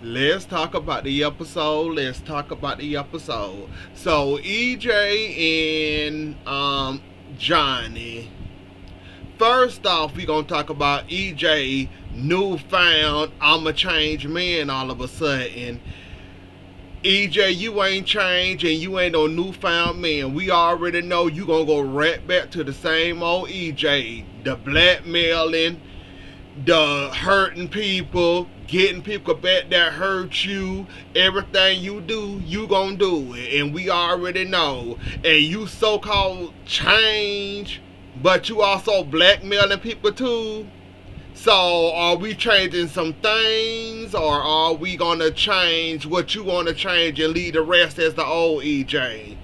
Let's talk about the episode. So EJ and Johnny. First off, we gonna talk about EJ newfound I'm a changed man all of a sudden. EJ, you ain't changed and you ain't no newfound man. We already know you gonna go right back to the same old EJ. The blackmailing, the hurting people, getting people back that hurt you, everything you do, you gonna do it. And we already know. And you so-called change, but you also blackmailing people too. So are we changing some things, or are we gonna change what you wanna change and leave the rest as the old EJ?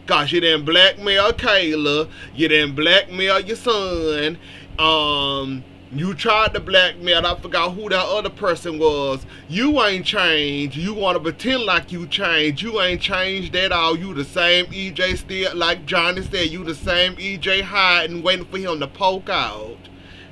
Cause you didn't blackmail Kayla, you didn't blackmail your son. You tried to blackmail. I forgot who that other person was. You ain't changed. You want to pretend like you changed. You ain't changed at all. You the same EJ still, like Johnny said. You the same EJ hiding, waiting for him to poke out.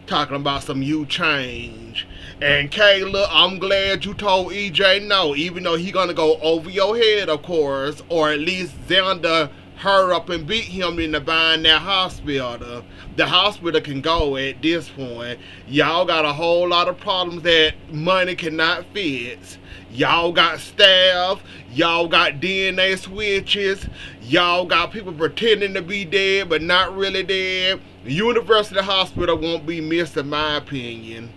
Talking about some you change. And Kayla, I'm glad you told EJ no, even though he gonna go over your head, of course, or at least Xander hurry up and beat him into buying that hospital. The hospital can go at this point. Y'all got a whole lot of problems that money cannot fix. Y'all got staff. Y'all got DNA switches. Y'all got people pretending to be dead but not really dead. University Hospital won't be missed, in my opinion.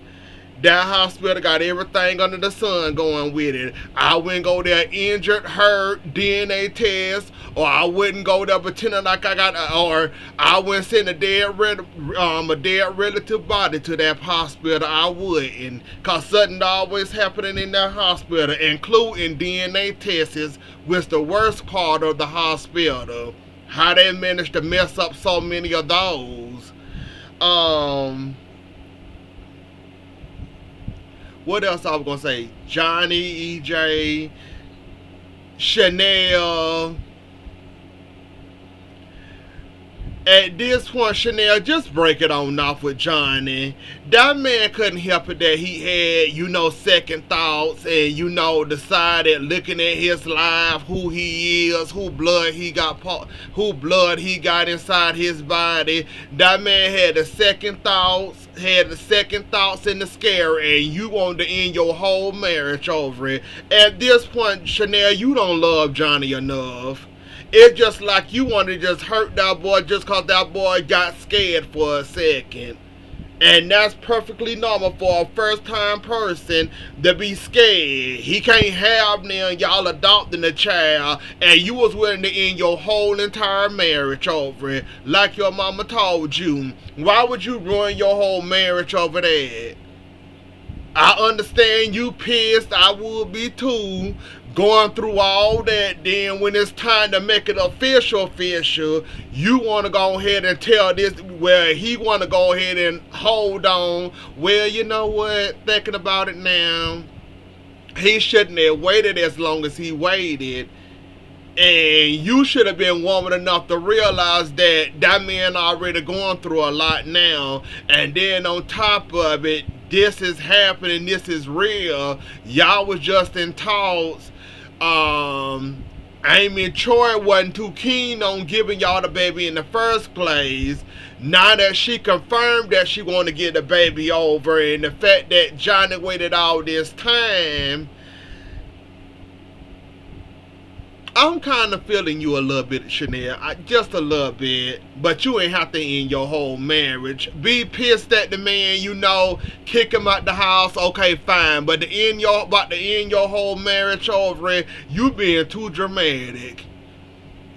That hospital got everything under the sun going with it. I wouldn't go there injured, hurt, DNA test, or I wouldn't go there pretending like I got, or I wouldn't send a dead relative body to that hospital. I wouldn't, cause something always happening in that hospital, including DNA tests, which the worst part of the hospital. How they managed to mess up so many of those. What else I was gonna say? Johnny, EJ, Chanel. At this point, Chanel, just break it on off with Johnny. That man couldn't help it that he had, second thoughts, and decided looking at his life, who he is, who blood he got inside his body. That man had the second thoughts, in the scare, and you wanted to end your whole marriage over it. At this point, Chanel, you don't love Johnny enough. It's just like you want to just hurt that boy just because that boy got scared for a second. And that's perfectly normal for a first time person to be scared. He can't have now y'all adopting a child and you was willing to end your whole entire marriage over it. Like your mama told you. Why would you ruin your whole marriage over that? I understand you pissed. I would be too. Going through all that, then when it's time to make it official, you want to go ahead and tell this, where he want to go ahead and hold on. Well, you know what? Thinking about it now, he shouldn't have waited as long as he waited. And you should have been woman enough to realize that that man already going through a lot now. And then on top of it, this is happening, this is real. Y'all was just in talks. Amy Troy wasn't too keen on giving y'all the baby in the first place. Now that she confirmed that she want to get the baby over, and the fact that Johnny waited all this time, I'm kind of feeling you a little bit, Chanel. Just a little bit. But you ain't have to end your whole marriage. Be pissed at the man, kick him out the house, okay, fine. But to end your whole marriage over it, you being too dramatic.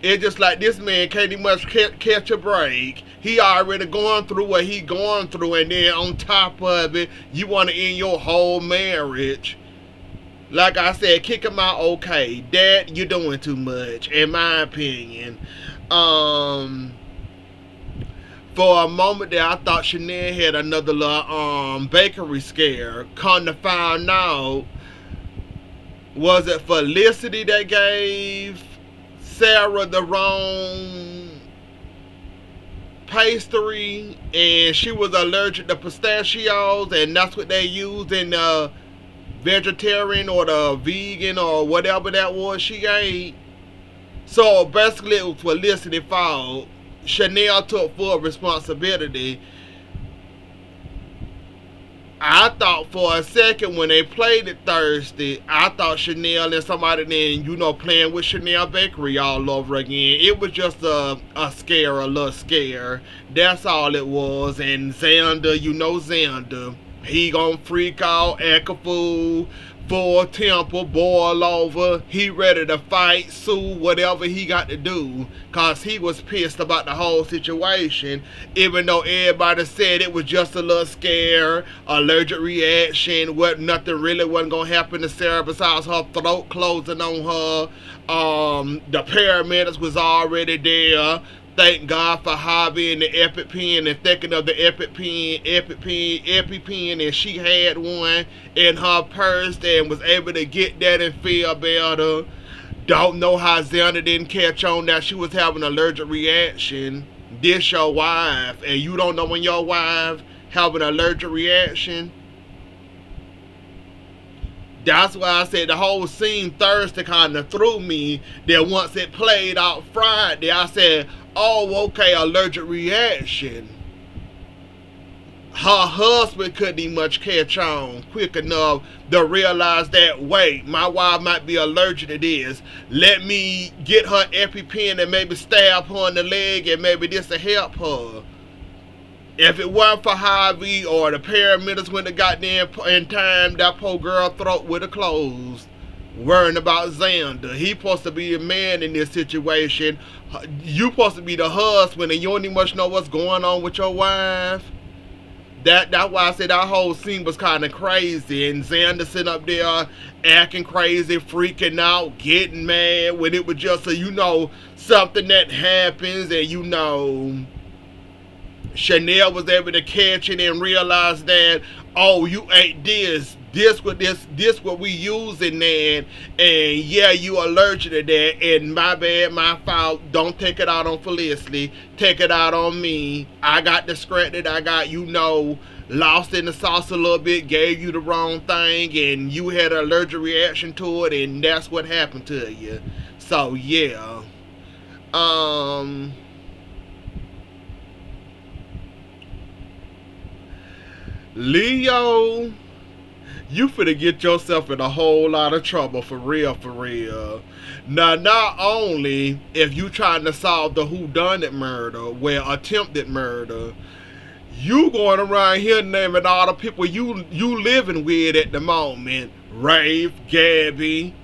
It's just like this man can't even much catch a break. He already going through what he going through, and then on top of it, you want to end your whole marriage. Like I said, kick him out, okay. Dad, you're doing too much, in my opinion. For a moment there, I thought Chanel had another little bakery scare. Come to find out, was it Felicity that gave Sarah the wrong pastry, and she was allergic to pistachios, and that's what they used in vegetarian or the vegan or whatever that was she ate. So basically, it was Felicity's fault. Chanel took full responsibility. I thought for a second when they played it Thursday, I thought Chanel and somebody then, playing with Chanel Bakery all over again. It was just a scare, a little scare. That's all it was. And Xander, Xander, he gonna freak out, act a fool, full temper, boil over. He ready to fight, sue, whatever he got to do. Cause he was pissed about the whole situation. Even though everybody said it was just a little scare, allergic reaction, nothing really wasn't gonna happen to Sarah besides her throat closing on her. The paramedics was already there. Thank God for Hobby and the EpiPen, and thinking of the EpiPen, and she had one in her purse and was able to get that and feel better. Don't know how Xander didn't catch on that she was having an allergic reaction. This your wife, and you don't know when your wife having an allergic reaction. That's why I said the whole scene Thursday kind of threw me. Then once it played out Friday, I said, oh, okay, allergic reaction. Her husband couldn't even much catch on quick enough to realize that, wait, my wife might be allergic to this. Let me get her EpiPen and maybe stab her in the leg, and maybe this will help her. If it weren't for Harvey or the paramedics when they got there in time, that poor girl throat would have closed. Worrying about Xander. He supposed to be a man in this situation. You supposed to be the husband, and you don't even much know what's going on with your wife. That's why I said that whole scene was kind of crazy. And Xander sitting up there acting crazy, freaking out, getting mad when it was just something that happens, and Chanel was able to catch it and realize that, oh, you ate this what we using that, and yeah, you allergic to that, and my bad, my fault. Don't take it out on Felicity, take it out on me. I got distracted, I got lost in the sauce a little bit, gave you the wrong thing, and you had an allergic reaction to it, and that's what happened to you. So yeah, Leo, you finna get yourself in a whole lot of trouble, for real, for real. Now, not only if you trying to solve the whodunit murder, attempted murder, you going around here naming all the people you living with at the moment. Rafe, Gabby,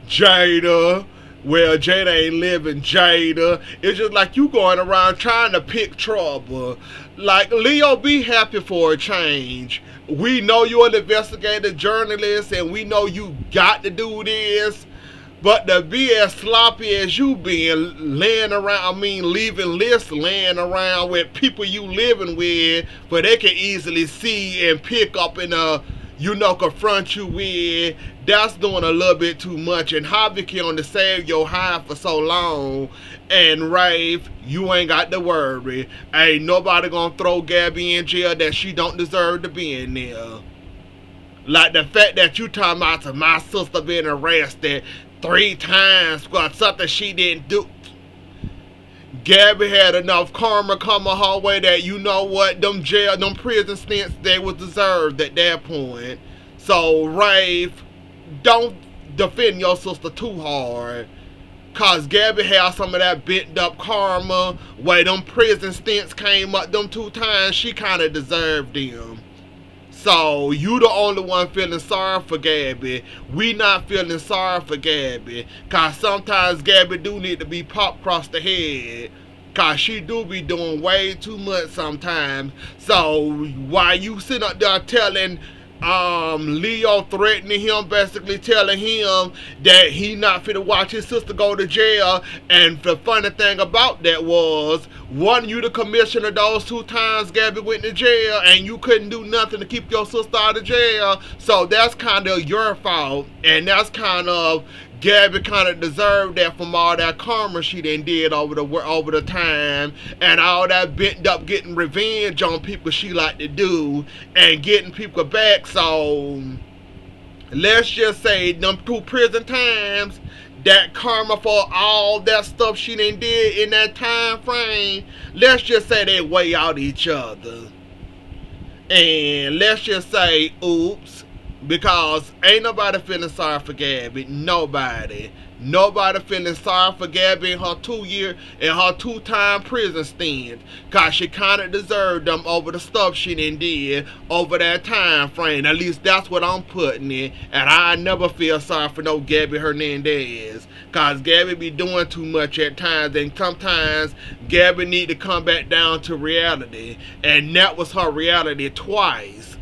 Jada. Well, Jada ain't living, Jada. It's just like you going around trying to pick trouble. Like, Leo, be happy for a change. We know you're an investigative journalist, and we know you got to do this. But to be as sloppy as you been, leaving lists laying around with people you living with, but they can easily see and pick up and confront you with, that's doing a little bit too much. And Javi can only save your hide for so long. And Rafe, you ain't got to worry. Ain't nobody gonna throw Gabby in jail that she don't deserve to be in there. Like the fact that you talking about my sister being arrested 3 times for something she didn't do. Gabby had enough karma coming her way that them prison stints, they was deserved at that point. So Rafe, don't defend your sister too hard. Cause Gabby had some of that bent up karma where them prison stints came up them 2 times, she kinda deserved them. So you the only one feeling sorry for Gabby. We not feeling sorry for Gabby. Cause sometimes Gabby do need to be popped across the head. Cause she do be doing way too much sometimes. So while you sitting up there telling Leo, threatening him, basically telling him that he not finna watch his sister go to jail. And the funny thing about that was, wasn't you the commissioner those 2 times Gabby went to jail, and you couldn't do nothing to keep your sister out of jail? So that's kind of your fault, and that's kind of Gabby kind of deserved that from all that karma she done did over the time, and all that bent up getting revenge on people she like to do and getting people back. So let's just say them 2 prison times, that karma for all that stuff she done did in that time frame, let's just say they weigh out each other. And let's just say, oops, because ain't nobody feeling sorry for Gabby. Nobody. Nobody feeling sorry for Gabby in her 2 year and her 2-time prison stint. Cause she kinda deserved them over the stuff she done did over that time frame. At least that's what I'm putting in. And I never feel sorry for no Gabby Hernandez. Cause Gabby be doing too much at times, and sometimes Gabby need to come back down to reality. And that was her reality twice.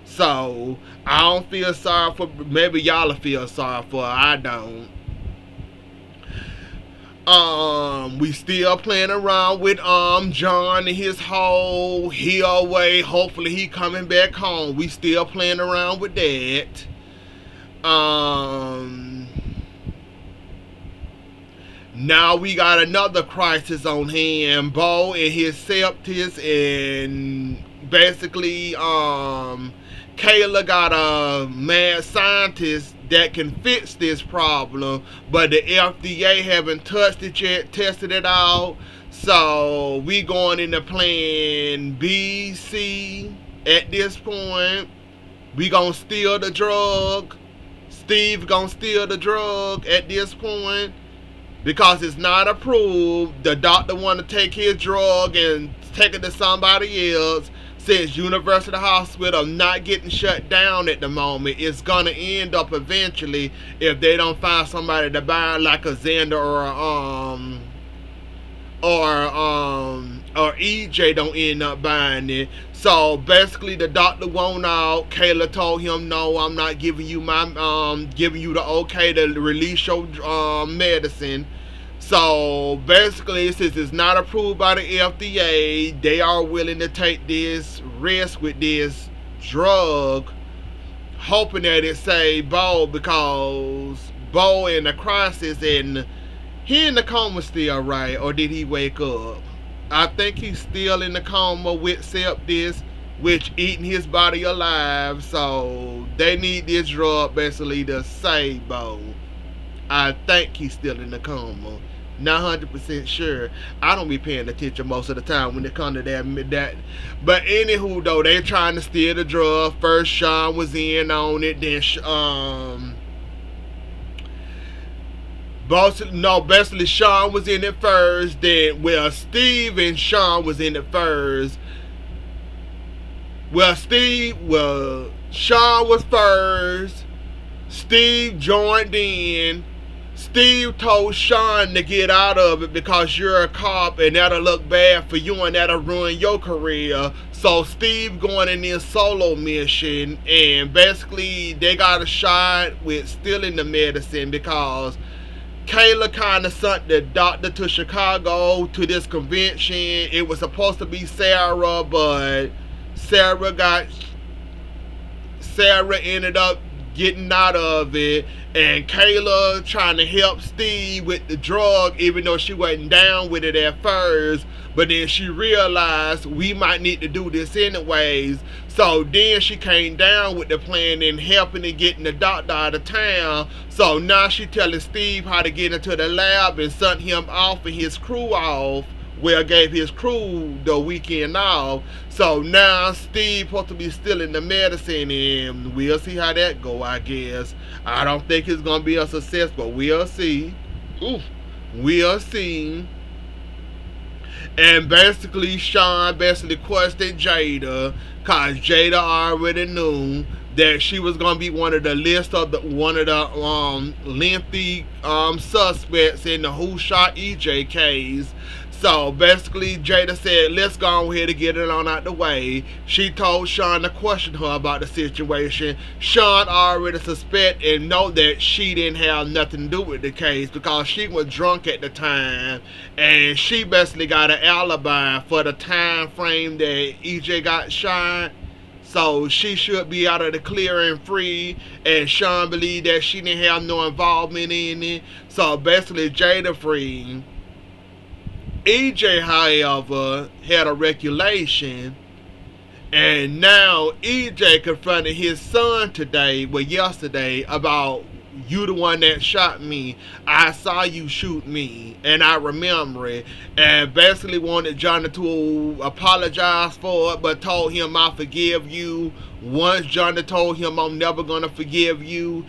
So I don't feel sorry for, maybe y'all feel sorry for her. I don't. We still playing around with John and his whole he away. Hopefully he coming back home. We still playing around with that. Now we got another crisis on hand. Bo and his septis, and basically Kayla got a mad scientist that can fix this problem, but the FDA haven't touched it yet, tested it out. So we going into plan B, C at this point. We gonna steal the drug. Steve gonna steal the drug at this point because it's not approved. The doctor want to take his drug and take it to somebody else. Since University Hospital not getting shut down at the moment, it's gonna end up eventually if they don't find somebody to buy, like a Xander or EJ don't end up buying it. So basically, the doctor won't out. Kayla told him, "No, I'm not giving you giving you the okay to release your medicine." So basically, since it's not approved by the FDA, they are willing to take this risk with this drug, hoping that it save Bo, because Bo in the crisis, and he in the coma still, right? Or did he wake up? I think he's still in the coma with sepsis, which eating his body alive. So they need this drug basically to save Bo. I think he's still in the coma. Not 100% sure. I don't be paying attention most of the time when it comes to that. But anywho, though, they trying to steal the drug. First, Sean was in on it. Then, basically Sean was in it first. Then, Steve and Sean was in it first. Sean was first. Steve joined in. Steve told Sean to get out of it because you're a cop and that'll look bad for you and that'll ruin your career. So Steve going in this solo mission, and basically they got a shot with stealing the medicine because Kayla kind of sent the doctor to Chicago to this convention. It was supposed to be Sarah, but Sarah ended up getting out of it, and Kayla trying to help Steve with the drug, even though she wasn't down with it at first. But then she realized we might need to do this anyways. So then she came down with the plan and helping and getting the doctor out of town. So now she telling Steve how to get into the lab and sent him off and his crew off. Well, gave his crew the weekend off. So now Steve supposed to be stealing the medicine, and we'll see how that go, I guess. I don't think it's going to be a success, but we'll see. We'll see. And basically, Sean questioned Jada, because Jada already knew that she was going to be one of the lengthy suspects in the Who Shot EJ case. So basically, Jada said, let's go ahead and get it on out the way. She told Sean to question her about the situation. Sean already suspect and know that she didn't have nothing to do with the case because she was drunk at the time. And she basically got an alibi for the time frame that EJ got shot. So she should be out of the clear and free. And Sean believed that she didn't have no involvement in it. So basically, Jada free. EJ, however, had a regulation, And now EJ confronted his son today, well yesterday, about you the one that shot me. I saw you shoot me and I remember it. And basically wanted Johnny to apologize for it, but told him I forgive you. Once Johnny told him I'm never gonna forgive you,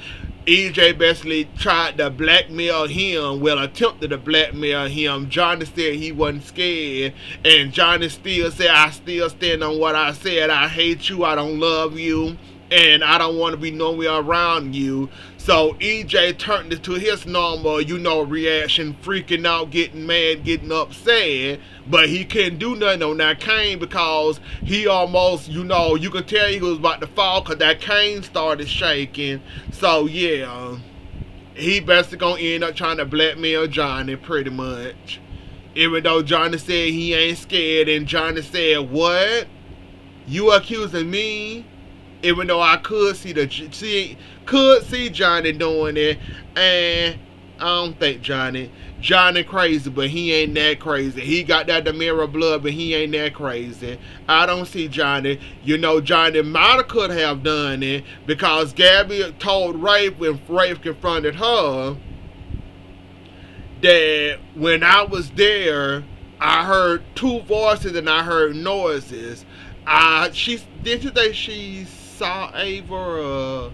EJ basically tried to blackmail him, well, attempted to blackmail him. Johnny said he wasn't scared, and Johnny still said, I still stand on what I said. I hate you, I don't love you, and I don't want to be nowhere around you. So EJ turned it to his normal, reaction, freaking out, getting mad, getting upset. But he couldn't do nothing on that cane because he almost, you could tell he was about to fall because that cane started shaking. So yeah, he basically gonna end up trying to blackmail Johnny pretty much. Even though Johnny said he ain't scared, and Johnny said, what? You accusing me? Even though I could see Johnny doing it, and I don't think Johnny crazy, but he ain't that crazy. He got that DeMira blood, but he ain't that crazy. I don't see Johnny. Johnny might could have done it because Gabby told Rafe when Rafe confronted her that when I was there, I heard two voices and I heard noises. She didn't say she saw Ava.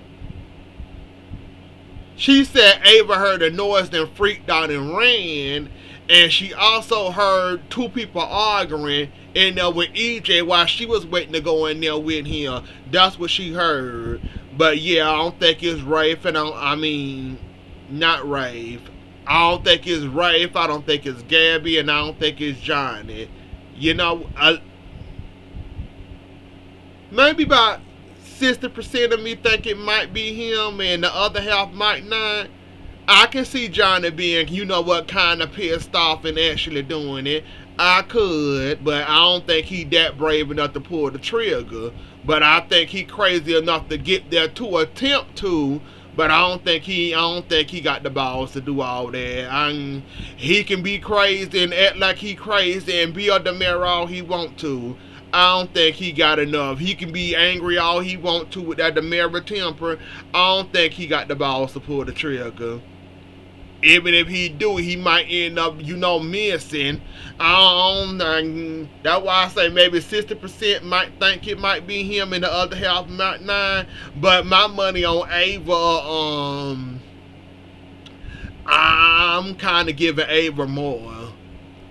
She said Ava heard a noise, then freaked out and ran, and she also heard two people arguing in there with EJ while she was waiting to go in there with him. That's what she heard. But yeah, I don't think it's Rafe, and not Rafe. I don't think it's Rafe. I don't think it's Gabby, and I don't think it's Johnny. Maybe about 60% of me think it might be him and the other half might not. I can see Johnny being, kind of pissed off and actually doing it. I could, but I don't think he that brave enough to pull the trigger. But I think he crazy enough to get there to attempt to. But I don't think he got the balls to do all that. He can be crazy and act like he crazy and be a DeMira all he want to. I don't think he got enough. He can be angry all he want to with that DeMira temper. I don't think he got the balls to pull the trigger. Even if he do, he might end up, missing. That's why I say maybe 60% might think it might be him and the other half might not. But my money on Ava, I'm kind of giving Ava more.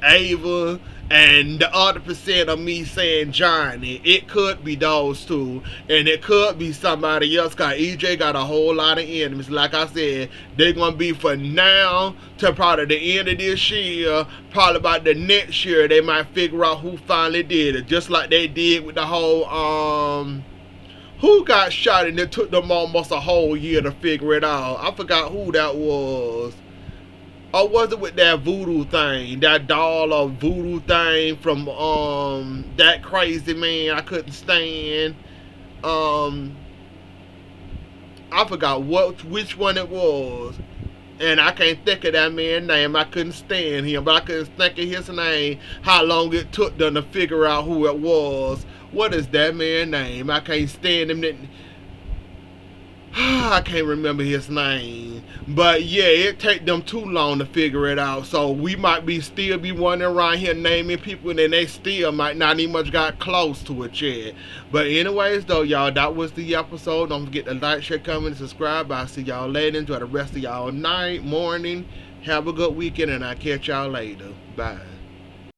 Ava, and the other percent of me saying Johnny, it could be those two, and it could be somebody else, because EJ got a whole lot of enemies. Like I said, they're going to be for now to probably the end of this year, probably about the next year, they might figure out who finally did it, just like they did with the whole, who got shot, and it took them almost a whole year to figure it out. I forgot who that was. Or was it with that voodoo thing, that doll or voodoo thing from that crazy man I couldn't stand? I forgot which one it was, and I can't think of that man's name. I couldn't stand him, but I couldn't think of his name. How long it took them to figure out who it was? What is that man's name? I can't stand him. I can't remember his name, but yeah, it take them too long to figure it out. So we might still be wandering around here naming people, and then they still might not even much got close to it yet. But anyways, though, y'all, that was the episode. Don't forget to like, share, comment, and subscribe. I'll see y'all later. Enjoy the rest of y'all night, morning. Have a good weekend, and I'll catch y'all later. Bye.